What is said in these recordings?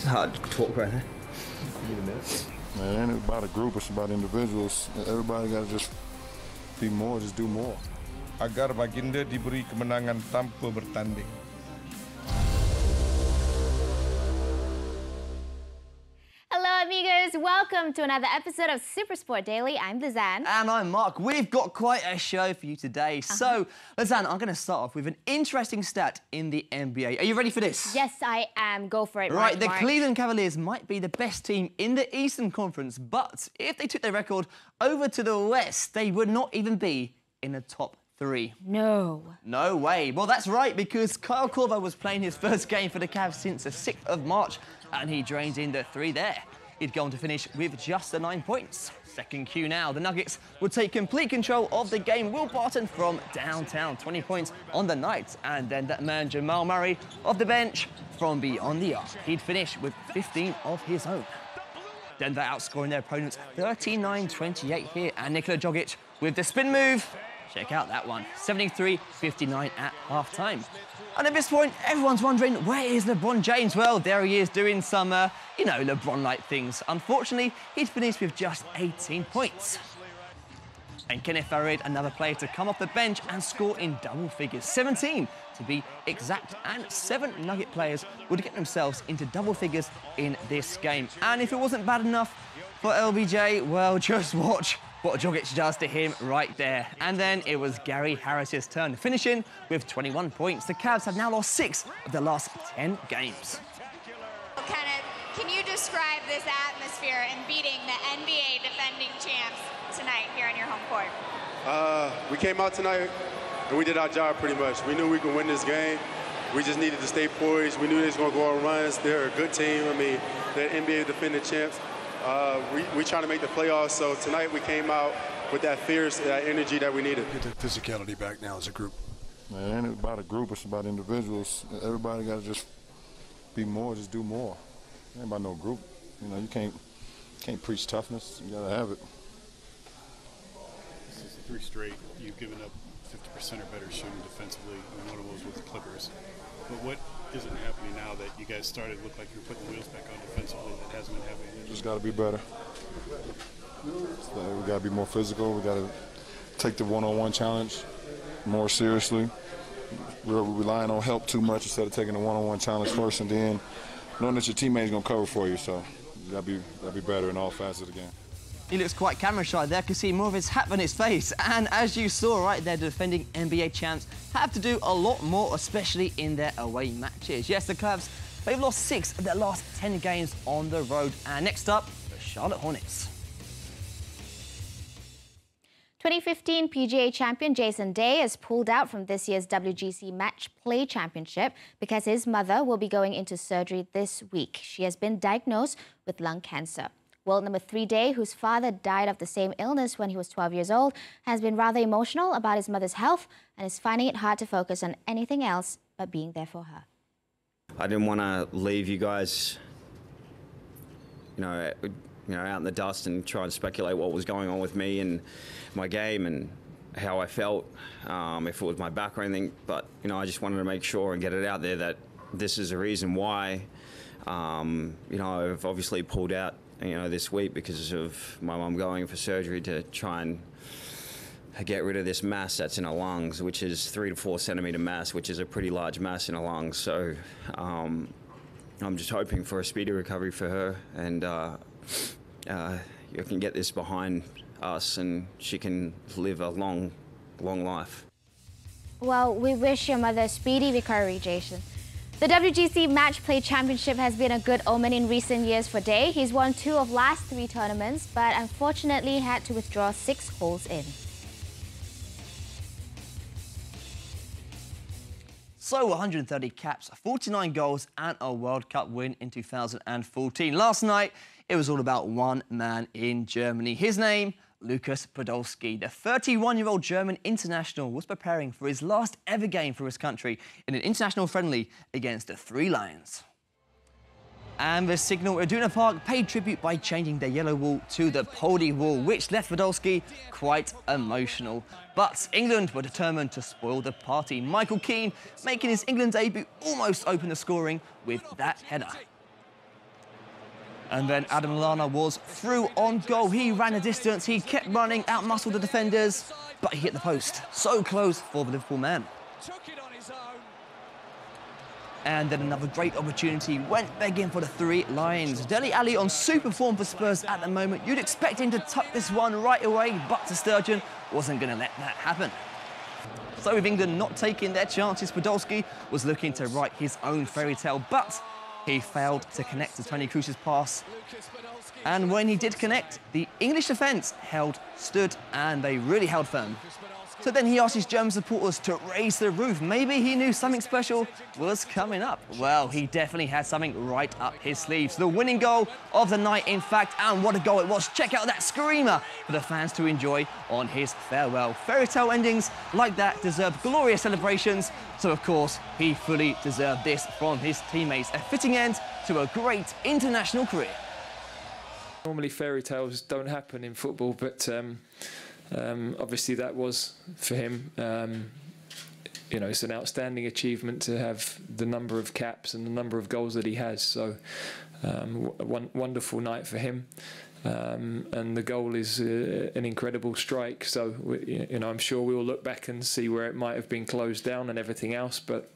hard to talk right now. Man, it ain't about a group, it's about individuals. Everybody got to just be more, just do more. Agar baginda diberi kemenangan tanpa bertanding. Hello, amigos. Welcome to another episode of Super Sport Daily. I'm Lez Ann. And I'm Mark. We've got quite a show for you today. So, Lez Ann, I'm going to start off with an interesting stat in the NBA. Are you ready for this? Yes, I am. Go for it, Right, the Mark. Cleveland Cavaliers might be the best team in the Eastern Conference, but if they took their record over to the West, they would not even be in the top 3. No. No way. Well, that's right, because Kyle Korver was playing his first game for the Cavs since the 6th of March, and he drained in the 3 there. He'd go on to finish with just the 9 points. Second cue now, the Nuggets would take complete control of the game. Will Barton from downtown, 20 points on the night. And then that man, Jamal Murray, off the bench from beyond the arc. He'd finish with 15 of his own. Denver outscoring their opponents 39-28 here. And Nikola Jokic with the spin move. Check out that one, 73-59 at halftime. And at this point, everyone's wondering, where is LeBron James? Well, there he is doing some, LeBron-like things. Unfortunately, he'd finished with just 18 points. And Kenneth Farid, another player to come off the bench and score in double figures, 17 to be exact. And 7 Nugget players would get themselves into double figures in this game. And if it wasn't bad enough for LBJ, well, just watch what Jokic does to him right there. And then it was Gary Harris's turn, finishing with 21 points. The Cavs have now lost 6 of their last 10 games. Kenneth, can you describe this atmosphere in beating the NBA defending champs tonight here on your home court? We came out tonight and we did our job pretty much. We knew we could win this game. We just needed to stay poised. We knew they was going to go on runs. They're a good team. I mean, they're NBA defending champs. We trying to make the playoffs, so tonight we came out with that fierce, that energy that we needed. Get the physicality back now as a group. Man, it ain't about a group, it's about individuals. Everybody got to just be more, just do more. It ain't about no group. You know, you can't preach toughness. You got to have it. This is 3 straight. You've given up 50% or better shooting defensively, and one of those with the Clippers. But what isn't happening now that you guys started to look like you're putting the wheels back on defensively that hasn't been happening? Just got to be better. So we got to be more physical. We got to take the one-on-one challenge more seriously. We're relying on help too much instead of taking the one-on-one challenge first and then knowing that your teammate's going to cover for you. So you got to be better in all facets of the game. He looks quite camera shy there, could see more of his hat than his face. And as you saw right there, the defending NBA champs have to do a lot more, especially in their away matches. Yes, the Cavs, they've lost 6 of their last 10 games on the road. And next up, the Charlotte Hornets. 2015 PGA champion Jason Day has pulled out from this year's WGC Matchplay Championship because his mother will be going into surgery this week. She has been diagnosed with lung cancer. World number 3 Day, whose father died of the same illness when he was 12 years old, has been rather emotional about his mother's health and is finding it hard to focus on anything else but being there for her. I didn't want to leave you guys, out in the dust and try and speculate what was going on with me and my game and how I felt, if it was my back or anything. But, I just wanted to make sure and get it out there that this is the reason why, I've obviously pulled out this week because of my mum going for surgery to try and get rid of this mass that's in her lungs, which is 3 to 4 centimetre mass, which is a pretty large mass in her lungs. So I'm just hoping for a speedy recovery for her, and you can get this behind us and she can live a long, long life. Well, we wish your mother a speedy recovery, Jason. The WGC Matchplay Championship has been a good omen in recent years for Day. He's won 2 of last 3 tournaments, but unfortunately had to withdraw 6 holes in. So 130 caps, 49 goals and a World Cup win in 2014. Last night, it was all about one man in Germany. His name, Lukas Podolski. The 31-year-old German international was preparing for his last ever game for his country in an international friendly against the Three Lions. And the Signal Iduna Park paid tribute by changing their yellow wall to the Poldy wall, which left Podolski quite emotional. But England were determined to spoil the party. Michael Keane, making his England debut, almost opened the scoring with that header. And then Adam Lallana was through on goal. He ran a distance, he kept running, outmuscled the defenders, but he hit the post. So close for the Liverpool man. And then another great opportunity went begging for the three lions. Dele Alli on super form for Spurs at the moment. You'd expect him to tuck this one right away, but Sturgeon wasn't going to let that happen. So with England not taking their chances, Podolski was looking to write his own fairy tale, but he failed to connect to Tony Kroos's pass. And when he did connect, the English defence stood, and they really held firm. So then he asked his German supporters to raise the roof. Maybe he knew something special was coming up. Well, he definitely had something right up his sleeves. The winning goal of the night, in fact, and what a goal it was. Check out that screamer for the fans to enjoy on his farewell. Fairy tale endings like that deserve glorious celebrations. So, of course, he fully deserved this from his teammates. A fitting end to a great international career. Normally fairy tales don't happen in football, but obviously that was for him. You know, it's an outstanding achievement to have the number of caps and the number of goals that he has. So, wonderful night for him. And the goal is an incredible strike. So, you know, I'm sure we will look back and see where it might have been closed down and everything else. But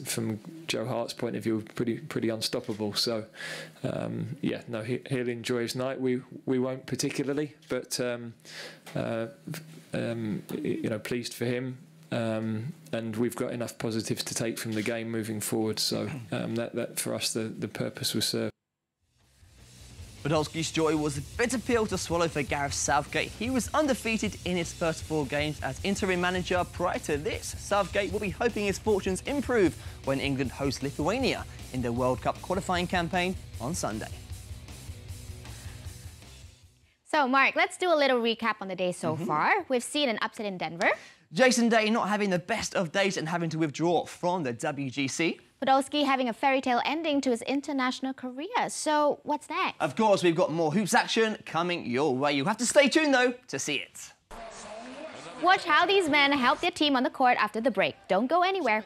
from Joe Hart's point of view, pretty unstoppable. So, yeah, no, he'll enjoy his night. We won't particularly, but you know, pleased for him. And we've got enough positives to take from the game moving forward. So that for us, the purpose was served. Podolski's joy was a bitter pill to swallow for Gareth Southgate. He was undefeated in his first 4 games as interim manager. Prior to this, Southgate will be hoping his fortunes improve when England host Lithuania in the World Cup qualifying campaign on Sunday. So, Mark, let's do a little recap on the day so far. We've seen an upset in Denver. Jason Day not having the best of days and having to withdraw from the WGC. Podolski having a fairy tale ending to his international career. So, what's next? Of course, we've got more hoops action coming your way. You have to stay tuned, though, to see it. Watch how these men help their team on the court after the break. Don't go anywhere.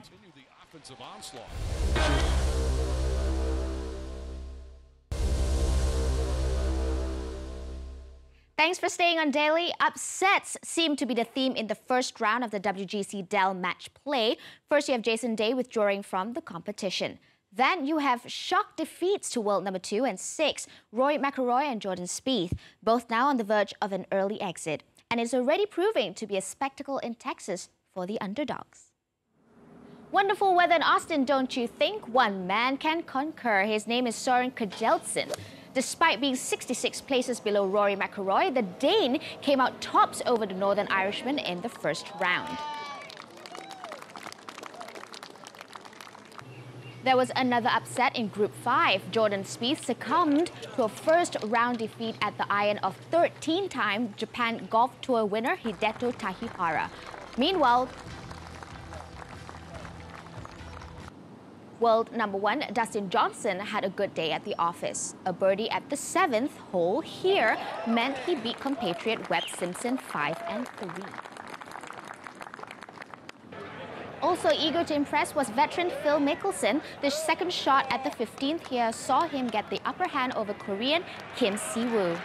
Thanks for staying on Daily. Upsets seem to be the theme in the first round of the WGC Dell Match Play. First, you have Jason Day withdrawing from the competition. Then you have shock defeats to world number 2 and 6, Rory McIlroy and Jordan Spieth, both now on the verge of an early exit. And it's already proving to be a spectacle in Texas for the underdogs. Wonderful weather in Austin, don't you think? One man can conquer. His name is Søren Kjeldsen. Despite being 66 places below Rory McIlroy, the Dane came out tops over the Northern Irishman in the first round. There was another upset in Group 5. Jordan Spieth succumbed to a first-round defeat at the iron of 13-time Japan Golf Tour winner Hideto Tahihara. Meanwhile, world number 1 Dustin Johnson had a good day at the office. A birdie at the 7th hole here meant he beat compatriot Webb Simpson 5 and 3. Also eager to impress was veteran Phil Mickelson. The second shot at the 15th here saw him get the upper hand over Korean Kim Si-woo.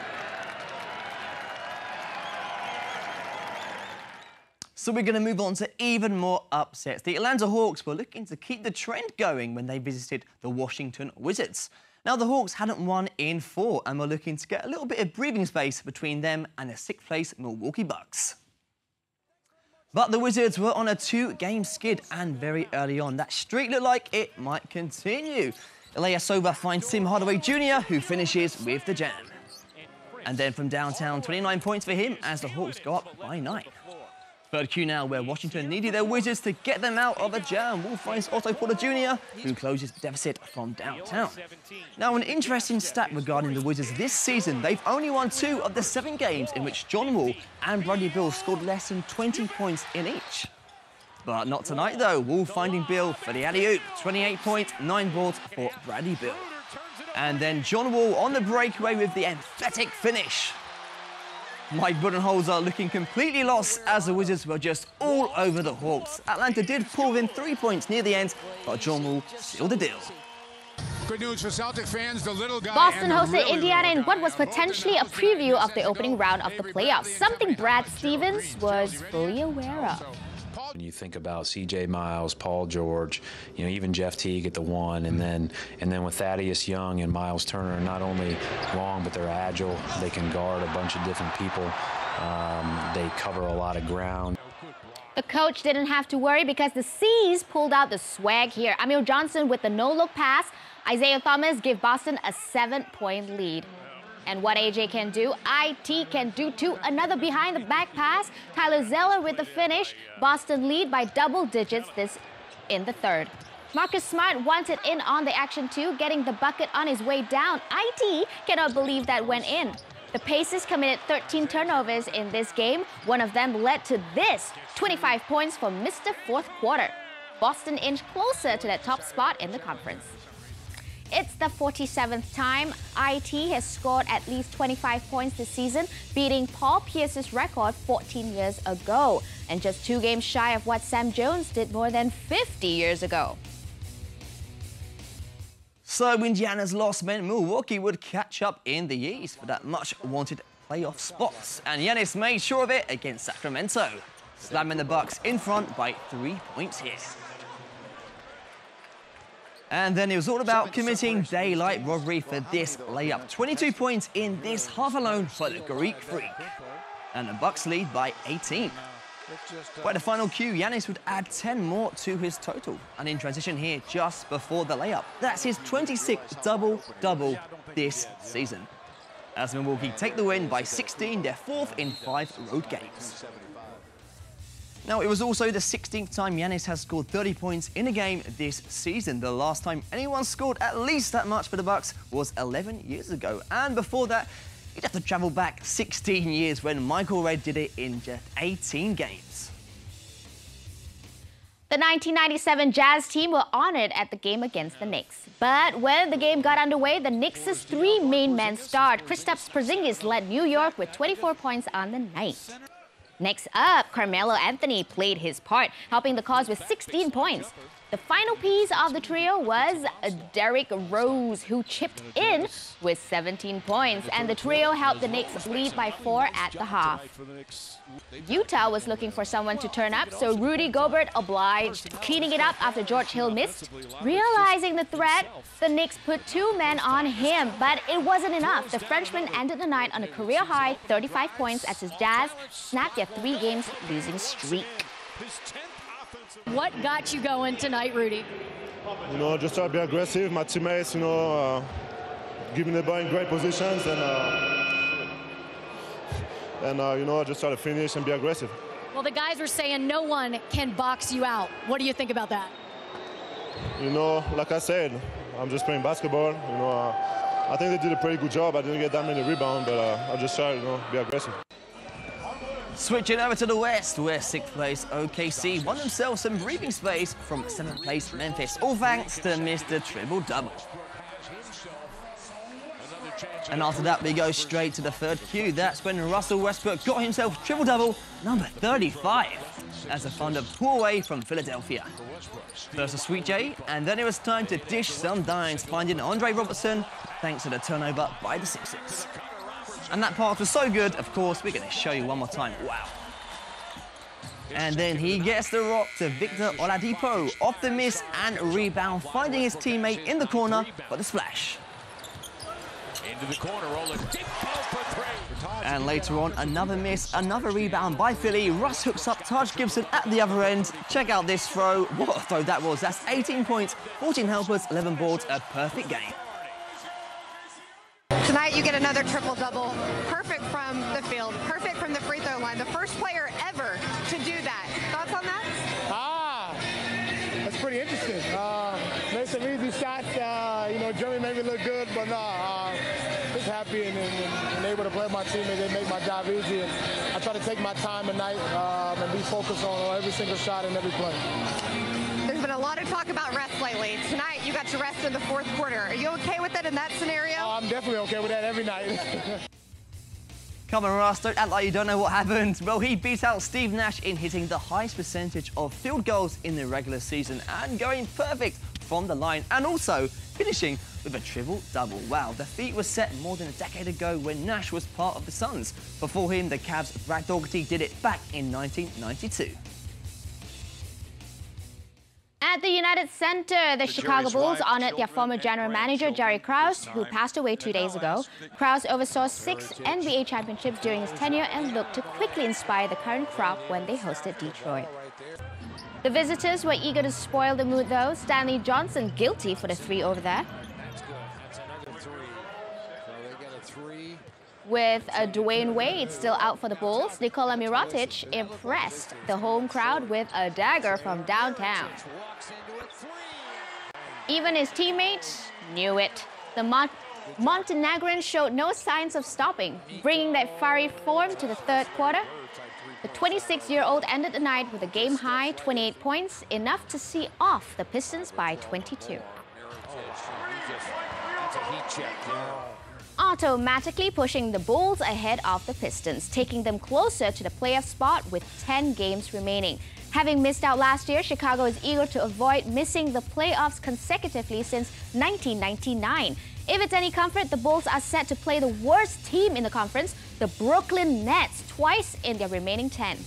So we're going to move on to even more upsets. The Atlanta Hawks were looking to keep the trend going when they visited the Washington Wizards. Now, the Hawks hadn't won in 4 and were looking to get a little bit of breathing space between them and the 6th place Milwaukee Bucks. But the Wizards were on a 2-game skid, and very early on, that streak looked like it might continue. Ilyasova finds Tim Hardaway Jr., who finishes with the jam. And then from downtown, 29 points for him as the Hawks go up by 9. Third Q now, where Washington needed their Wizards to get them out of a jam. Wolf finds Otto Porter Jr., who closes the deficit from downtown. Now, an interesting stat regarding the Wizards this season. They've only won 2 of the 7 games in which John Wall and Bradley Beal scored less than 20 points in each. But not tonight, though. Wall finding Beal for the alley-oop. 28 points, 9 boards for Bradley Beal. And then John Wall on the breakaway with the emphatic finish. Mike Budenholzer looking completely lost as the Wizards were just all over the Hawks. Atlanta did pull in 3 points near the end, but John Wall sealed the deal. Good news for Celtic fans, the little guy. Boston hosted Indiana in what was potentially a preview of the opening round of the playoffs, something Brad Stevens was fully aware of. When you think about C.J. Miles, Paul George, you know, even Jeff Teague at the one, and then with Thaddeus Young and Miles Turner, not only long, but they're agile. They can guard a bunch of different people. They cover a lot of ground. The coach didn't have to worry because the C's pulled out the swag here. Amir Johnson with the no-look pass. Isaiah Thomas give Boston a 7-point lead. And what AJ can do, IT can do too. Another behind-the-back pass. Tyler Zeller with the finish. Boston lead by double digits in the third. Marcus Smart wanted in on the action too, getting the bucket on his way down. IT cannot believe that went in. The Pacers committed 13 turnovers in this game. One of them led to this, 25 points for Mr. Fourth Quarter. Boston inched closer to that top spot in the conference. It's the 47th time IT has scored at least 25 points this season, beating Paul Pierce's record 14 years ago, and just 2 games shy of what Sam Jones did more than 50 years ago. So Indiana's loss meant Milwaukee would catch up in the East for that much-wanted playoff spots, and Giannis made sure of it against Sacramento, slamming the Bucks in front by 3 points here. And then it was all about committing daylight robbery for this layup. 22 points in this half alone for the Greek Freak. And the Bucks lead by 18. By the final cue, Giannis would add 10 more to his total. And in transition here, just before the layup. That's his 26th double-double this season. As Milwaukee take the win by 16, their 4th in 5 road games. Now, it was also the 16th time Giannis has scored 30 points in a game this season. The last time anyone scored at least that much for the Bucks was 11 years ago. And before that, you'd have to travel back 16 years when Michael Redd did it in just 18 games. The 1997 Jazz team were honored at the game against the Knicks. But when the game got underway, the Knicks' 3 main men starred. Kristaps Porzingis led New York with 24 points on the night. Next up, Carmelo Anthony played his part, helping the cause with 16 points. The final piece of the trio was Derrick Rose, who chipped in with 17 points, and the trio helped the Knicks lead by 4 at the half. Utah was looking for someone to turn up, so Rudy Gobert obliged, cleaning it up after George Hill missed. Realizing the threat, the Knicks put 2 men on him, but it wasn't enough. The Frenchman ended the night on a career-high 35 points as his Jazz snapped their 3 games losing streak. What got you going tonight, Rudy? You know, just try to be aggressive. My teammates, you know, give me the ball in great positions, and you know, just try to finish and be aggressive. Well, the guys were saying no one can box you out. What do you think about that? You know, like I said, I'm just playing basketball. You know, I think they did a pretty good job. I didn't get that many rebounds, but I just try to, you know, be aggressive. Switching over to the West, where 6th place OKC won themselves some breathing space from 7th place Memphis, all thanks to Mr. Triple-Double. And after that, we go straight to the 3rd cue. That's when Russell Westbrook got himself triple-double, number 35, as the Thunder pull away from Philadelphia. First a Sweet J, and then it was time to dish some dimes, finding Andre Robertson, thanks to the turnover by the Sixers. And that pass was so good, of course, we're going to show you one more time. Wow. And then he gets the rock to Victor Oladipo, off the miss and rebound, finding his teammate in the corner for the splash. Into the corner, Oladipo for 3. And later on, another miss, another rebound by Philly. Russ hooks up Taj Gibson at the other end. Check out this throw. What a throw that was. That's 18 points, 14 helpers, 11 boards, a perfect game. Tonight you get another triple-double, perfect from the field, perfect from the free throw line. The first player ever to do that. Thoughts on that? That's pretty interesting. Made some easy shots. You know, Jeremy made me look good, but just happy and able to play my team, and they make my job easy. And I try to take my time tonight and be focused on every single shot and every play. There's been a lot of talk about rest lately. Tonight, you got to rest in the 4th quarter. Are you okay with that in that scenario? I'm definitely okay with that every night. Come on, Ross, don't act like you don't know what happened. Well, he beat out Steve Nash in hitting the highest percentage of field goals in the regular season and going perfect from the line, and also finishing with a triple-double. Wow, the feat was set more than a decade ago when Nash was part of the Suns. Before him, the Cavs' Brad Daugherty did it back in 1992. At the United Center, the Chicago Bulls honored their former general manager, Jerry Krause, who passed away 2 days ago. Krause oversaw 6 NBA championships during his tenure and looked to quickly inspire the current crop when they hosted Detroit. The visitors were eager to spoil the mood, though. Stanley Johnson guilty for the 3 over there. That's good. That's another 3. So they get a 3. With Dwayne Wade still out for the Bulls, Nikola Mirotic impressed the home crowd with a dagger from downtown. Even his teammates knew it. The Montenegrin showed no signs of stopping, bringing that fiery form to the third quarter. The 26-year-old ended the night with a game-high 28 points, enough to see off the Pistons by 22. That's a heat check there. Automatically pushing the Bulls ahead of the Pistons, taking them closer to the playoff spot with 10 games remaining. Having missed out last year, Chicago is eager to avoid missing the playoffs consecutively since 1999. If it's any comfort, the Bulls are set to play the worst team in the conference, the Brooklyn Nets, twice in their remaining 10.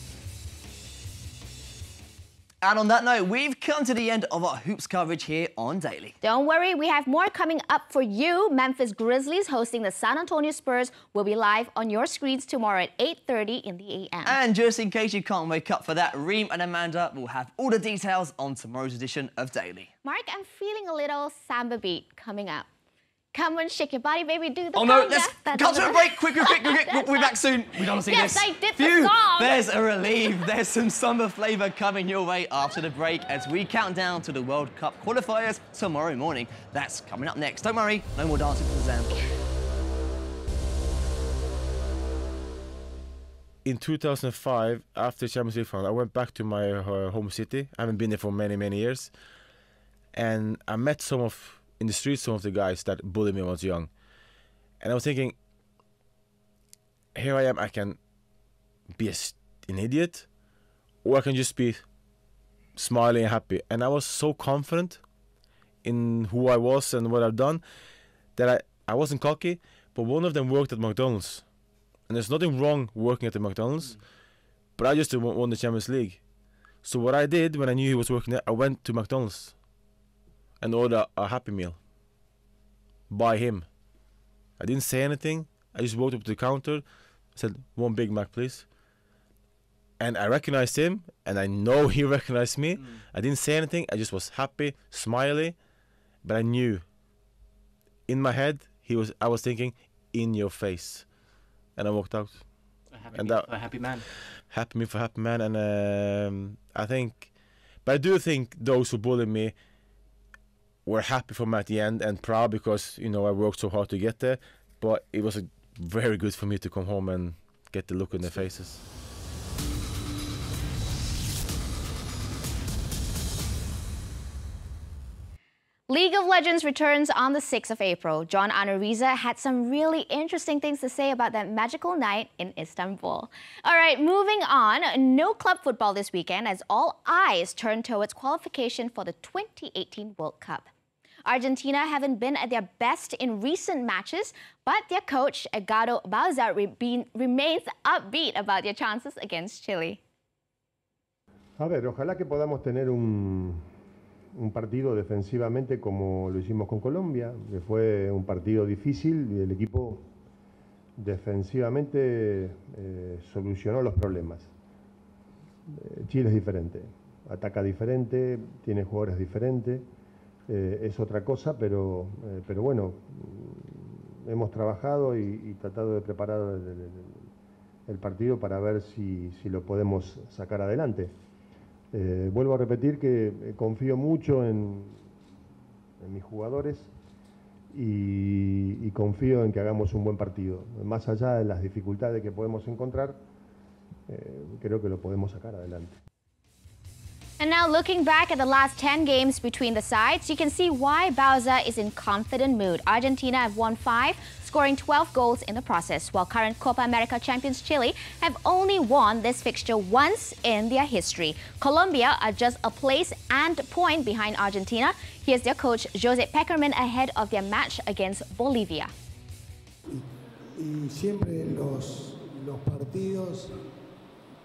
And on that note, we've come to the end of our hoops coverage here on Daily. Don't worry, we have more coming up for you. Memphis Grizzlies hosting the San Antonio Spurs will be live on your screens tomorrow at 8:30 in the AM. And just in case you can't wake up for that, Reem and Amanda will have all the details on tomorrow's edition of Daily. Mark, I'm feeling a little samba beat coming up. Come on, shake your body, baby, do the Oh no, conga. let's cut to a break, quick, we'll be back soon. We don't want to see yes, this. I did Phew, the song. There's a relief. There's some summer flavour coming your way after the break as we count down to the World Cup qualifiers tomorrow morning. That's coming up next. Don't worry, no more dancing for Lez Ann. In 2005, after Champions League final, I went back to my home city. I haven't been there for many, many years. And I met in the streets, some of the guys that bullied me when I was young. And I was thinking, here I am, I can be an idiot, or I can just be smiling and happy. And I was so confident in who I was and what I've done that I wasn't cocky, but one of them worked at McDonald's. And there's nothing wrong working at the McDonald's, but I just won the Champions League. So what I did when I knew he was working there, I went to McDonald's and ordered a Happy Meal by him. I didn't say anything. I just walked up to the counter, said, "1 Big Mac, please." And I recognized him, and I know he recognized me. I didn't say anything. I just was happy, smiley, but I knew in my head I was thinking, "In your face," and I walked out. A happy man. Happy me for happy man, and I do think those who bullied me were happy for me at the end and proud because, I worked so hard to get there. But it was very good for me to come home and get the look in their faces. League of Legends returns on the 6th of April. John Anariza had some really interesting things to say about that magical night in Istanbul. All right, moving on. No club football this weekend as all eyes turn towards qualification for the 2018 World Cup. Argentina haven't been at their best in recent matches, but their coach, Edgardo Bauza, remains upbeat about their chances against Chile. A ver, ojalá que podamos tener un partido defensivamente como lo hicimos con Colombia, que fue un partido difícil y el equipo defensivamente solucionó los problemas. Chile es diferente, ataca diferente, tiene jugadores diferentes, es otra cosa, pero bueno, hemos trabajado y tratado de preparar el partido para ver si lo podemos sacar adelante. Vuelvo a repetir que confío mucho en mis jugadores y confío en que hagamos un buen partido. Más allá de las dificultades que podemos encontrar, creo que lo podemos sacar adelante. And now looking back at the last 10 games between the sides, you can see why Bauza is in confident mood. Argentina have won 5, scoring 12 goals in the process, while current Copa America champions Chile have only won this fixture once in their history. Colombia are just a place and point behind Argentina. Here's their coach, Jose Peckerman, ahead of their match against Bolivia. Y siempre los partidos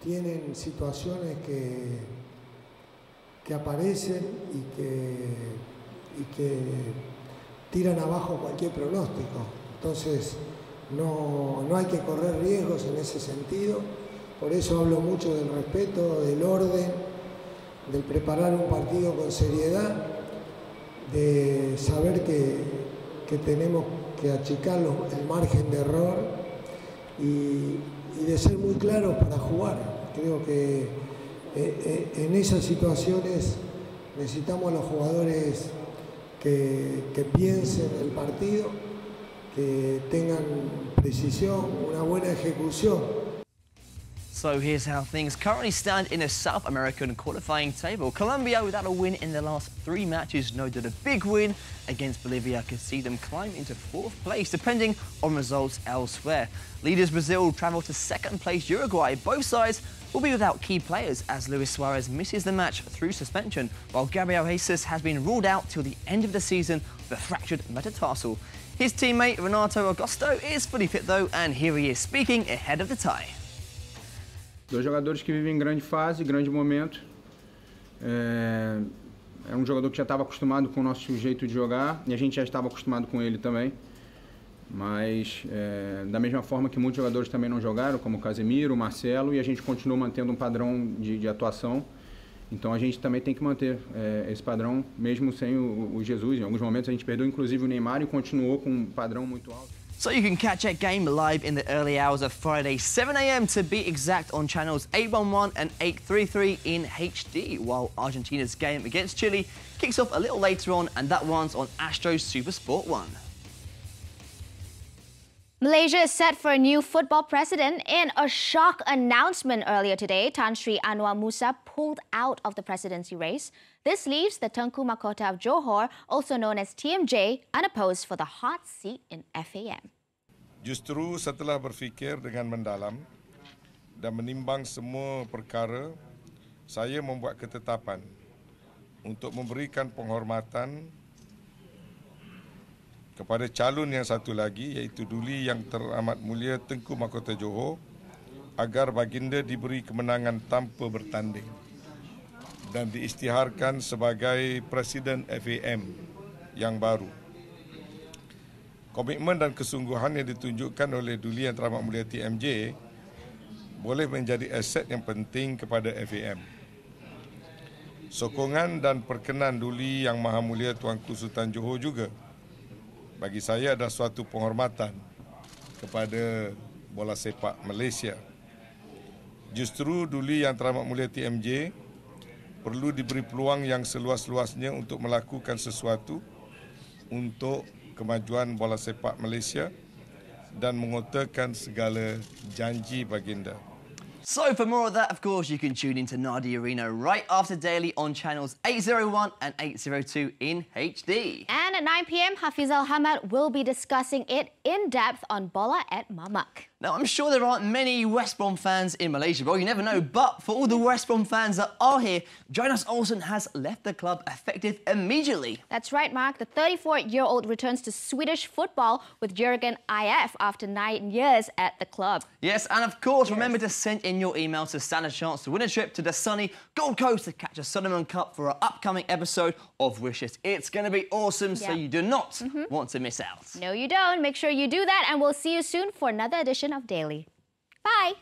tienen situaciones que aparecen y que tiran abajo cualquier pronóstico. Entonces no hay que correr riesgos en ese sentido. Por eso hablo mucho del respeto, del orden, del preparar un partido con seriedad, de saber que tenemos que achicar el margen de error y de ser muy claros para jugar. Creo que en esas situaciones necesitamos a los jugadores que piensen el partido, que tengan precisión, una buena ejecución. So here's how things currently stand in the South American qualifying table. Colombia, without a win in their last 3 matches, know that a big win against Bolivia could see them climb into 4th place, depending on results elsewhere. Leaders Brazil travel to 2nd place Uruguay. Both sides will be without key players as Luis Suarez misses the match through suspension, while Gabriel Jesus has been ruled out till the end of the season with a fractured metatarsal. His teammate Renato Augusto is fully fit though, and here he is speaking ahead of the tie. Dois jogadores que vivem em grande fase, grande momento. É um jogador que já estava acostumado com o nosso jeito de jogar e a gente já estava acostumado com ele também. Mas da mesma forma que muitos jogadores também não jogaram, como o Casemiro, o Marcelo, e a gente continua mantendo um padrão de atuação. Então a gente também tem que manter esse padrão, mesmo sem o Jesus. Em alguns momentos a gente perdeu inclusive o Neymar e continuou com um padrão muito alto. So you can catch that game live in the early hours of Friday, 7 a.m. to be exact, on channels 811 and 833 in HD, while Argentina's game against Chile kicks off a little later on, and that one's on Astro Super Sport 1. Malaysia is set for a new football president. In a shock announcement earlier today, Tan Sri Anwar Musa pulled out of the presidency race. This leaves the Tengku Mahkota of Johor, also known as TMJ, unopposed for the hot seat in FAM. Justru setelah berfikir dengan mendalam dan menimbang semua perkara, saya membuat ketetapan untuk memberikan penghormatan kepada calon yang satu lagi, iaitu Duli Yang Teramat Mulia Tengku Mahkota Johor, agar baginda diberi kemenangan tanpa bertanding dan diisytiharkan sebagai Presiden FAM yang baru. Komitmen dan kesungguhan yang ditunjukkan oleh Duli Yang Teramat Mulia TMJ boleh menjadi aset yang penting kepada FAM. Sokongan dan perkenan Duli Yang Maha Mulia Tuanku Sultan Johor juga bagi saya adalah suatu penghormatan kepada bola sepak Malaysia. Justru Duli Yang Teramat Mulia TMJ perlu diberi peluang yang seluas-luasnya untuk melakukan sesuatu untuk kemajuan bola sepak Malaysia dan mengotakan segala janji baginda. So for more of that, of course, you can tune into Nadia Arena right after Daily on channels 801 and 802 in HD. And at 9 p.m, Hafizal Hamad will be discussing it in depth on Bola at Mamak. Now, I'm sure there aren't many West Brom fans in Malaysia, well, you never know, but for all the West Brom fans that are here, Jonas Olsen has left the club effective immediately. That's right, Mark. The 34-year-old returns to Swedish football with Jurgen IF after 9 years at the club. Yes, and of course, remember to send in your email to stand a chance to win a trip to the sunny Gold Coast to catch a Solomon Cup for our upcoming episode of Wishes. It's going to be awesome, so you do not want to miss out. No, you don't. Make sure you do that, and we'll see you soon for another edition of Daily. Bye.